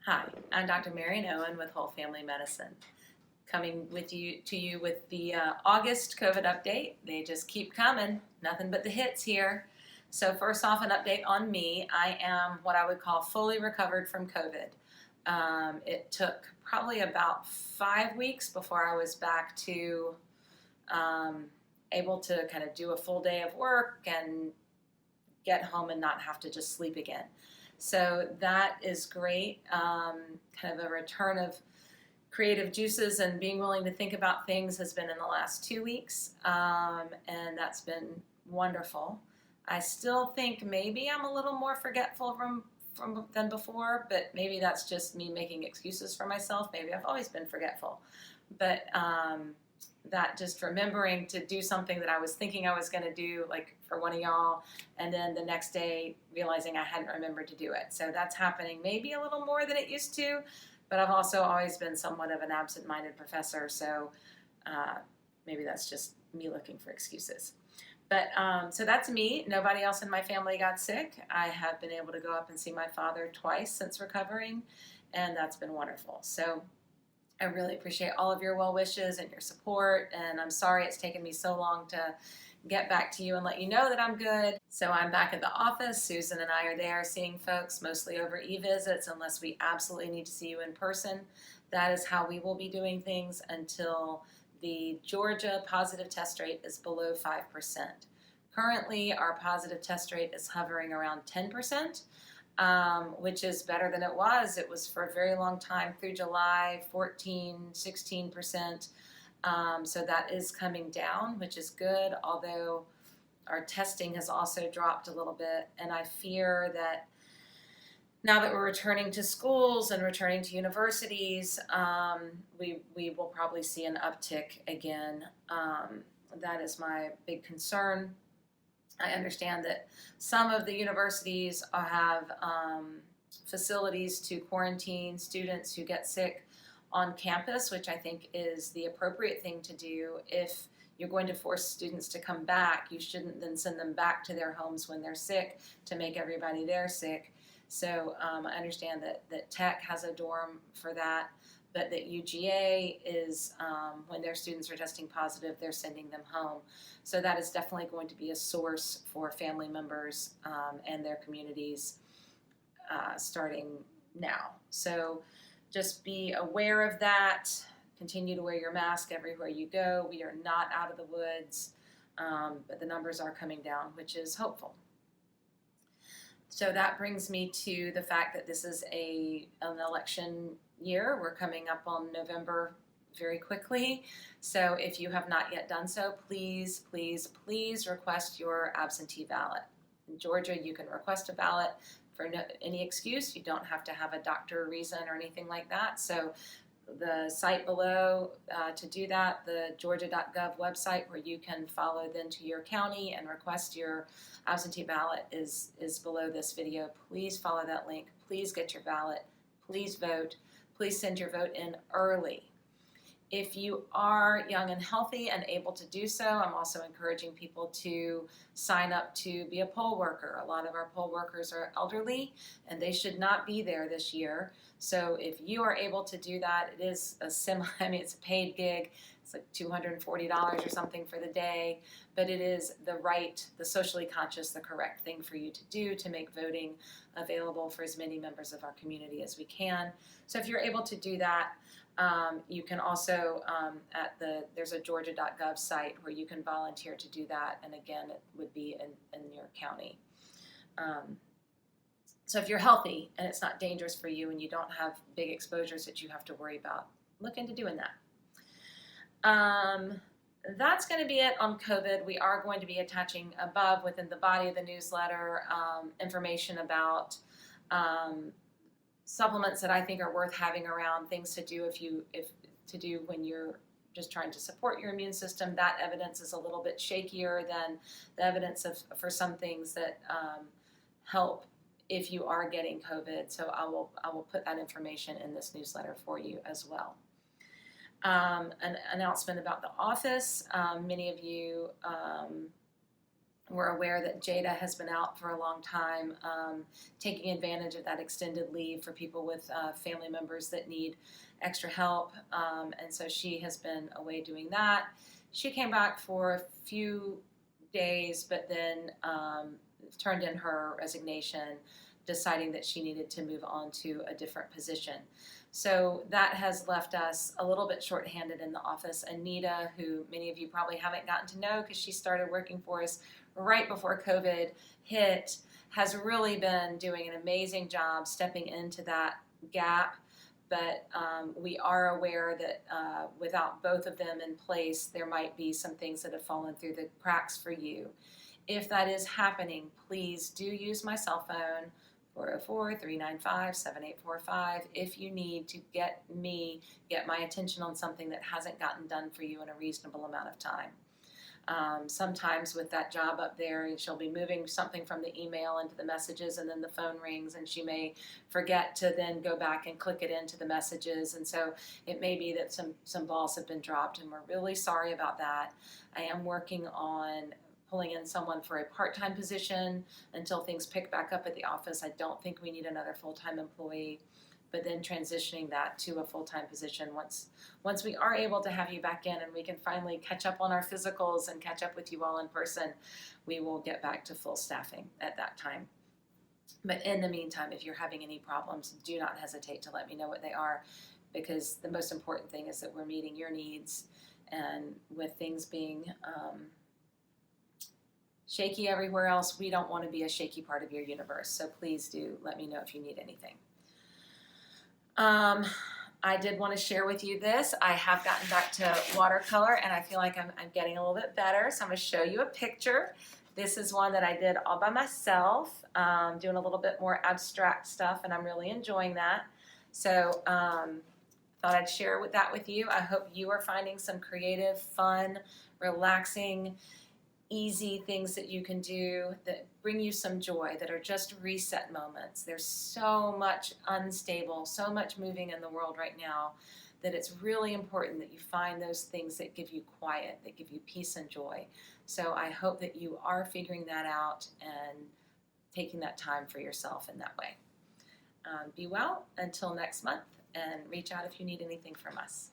Hi, I'm Dr. Marian Owen with Whole Family Medicine, coming to you with the August COVID update. They just keep coming, nothing but the hits here. So first off, an update on me. I am what I would call fully recovered from COVID. It took probably about 5 weeks before I was back to um, able to kind of do a full day of work and get home and not have to just sleep again. So that is great. Kind of a return of creative juices and being willing to think about things has been in the last 2 weeks, and that's been wonderful. I still think maybe I'm a little more forgetful from than before, but maybe that's just me making excuses for myself. Maybe I've always been forgetful, but that just remembering to do something that I was thinking I was going to do, like for one of y'all, and then the next day realizing I hadn't remembered to do it. So that's happening maybe a little more than it used to, but I've also always been somewhat of an absent-minded professor, so maybe that's just me looking for excuses. But so that's me. Nobody else in my family got sick. I have been able to go up and see my father twice since recovering, and that's been wonderful. So I really appreciate all of your well wishes and your support, and I'm sorry it's taken me so long to get back to you and let you know that I'm good. So I'm back at the office. Susan and I are there seeing folks mostly over e-visits unless we absolutely need to see you in person. That is how we will be doing things until the Georgia positive test rate is below 5%. Currently, our positive test rate is hovering around 10%. Which is better than it was. It was for a very long time through July, 14, 16%. So that is coming down, which is good, although our testing has also dropped a little bit. And I fear that now that we're returning to schools and returning to universities, we will probably see an uptick again. That is my big concern. I understand that some of the universities have facilities to quarantine students who get sick on campus, which I think is the appropriate thing to do. If you're going to force students to come back, you shouldn't then send them back to their homes when they're sick to make everybody there sick. So I understand that Tech has a dorm for that, but that UGA is, when their students are testing positive, they're sending them home. So that is definitely going to be a source for family members and their communities starting now. So just be aware of that. Continue to wear your mask everywhere you go. We are not out of the woods, but the numbers are coming down, which is hopeful. So that brings me to the fact that this is an election year. We're coming up on November very quickly. So if you have not yet done so, please, please, please request your absentee ballot. In Georgia, you can request a ballot for any excuse. You don't have to have a doctor reason or anything like that. So the site below to do that, the georgia.gov website where you can follow then to your county and request your absentee ballot is below this video. Please follow that link. Please get your ballot. Please vote. Please send your vote in early. If you are young and healthy and able to do so, I'm also encouraging people to sign up to be a poll worker. A lot of our poll workers are elderly and they should not be there this year. So if you are able to do that, it is it's a paid gig. It's like $240 or something for the day, but it is the socially conscious, the correct thing for you to do to make voting available for as many members of our community as we can. So if you're able to do that, you can also, there's a georgia.gov site where you can volunteer to do that, and again, it would be in your county. So if you're healthy and it's not dangerous for you and you don't have big exposures that you have to worry about, look into doing that. That's going to be it on COVID. We are going to be attaching above within the body of the newsletter information about supplements that I think are worth having around, things to do to do when you're just trying to support your immune system. That evidence is a little bit shakier than the evidence for some things that help if you are getting COVID. So I will put that information in this newsletter for you as well. An announcement about the office. Many of you We're aware that Jada has been out for a long time, taking advantage of that extended leave for people with family members that need extra help. And so she has been away doing that. She came back for a few days, but then turned in her resignation, deciding that she needed to move on to a different position. So that has left us a little bit shorthanded in the office. Anita, who many of you probably haven't gotten to know because she started working for us right before COVID hit, has really been doing an amazing job stepping into that gap. But we are aware that without both of them in place, there might be some things that have fallen through the cracks for you. If that is happening, please do use my cell phone, 404-395-7845, if you need to get my attention on something that hasn't gotten done for you in a reasonable amount of time. Sometimes with that job up there, she'll be moving something from the email into the messages, and then the phone rings and she may forget to then go back and click it into the messages. And so it may be that some balls have been dropped, and we're really sorry about that. I am working on pulling in someone for a part-time position until things pick back up at the office. I don't think we need another full-time employee, but then transitioning that to a full-time position once we are able to have you back in and we can finally catch up on our physicals and catch up with you all in person, we will get back to full staffing at that time. But in the meantime, if you're having any problems, do not hesitate to let me know what they are, because the most important thing is that we're meeting your needs. And with things being shaky everywhere else, we don't want to be a shaky part of your universe. So please do let me know if you need anything. I did want to share with you this. I have gotten back to watercolor, and I feel like I'm getting a little bit better. So I'm going to show you a picture. This is one that I did all by myself, doing a little bit more abstract stuff, and I'm really enjoying that. So thought I'd share that with you. I hope you are finding some creative, fun, relaxing, easy things that you can do that bring you some joy, that are just reset moments. There's so much unstable, so much moving in the world right now, that it's really important that you find those things that give you quiet, that give you peace and joy. So I hope that you are figuring that out and taking that time for yourself in that way. Be well until next month, and reach out if you need anything from us.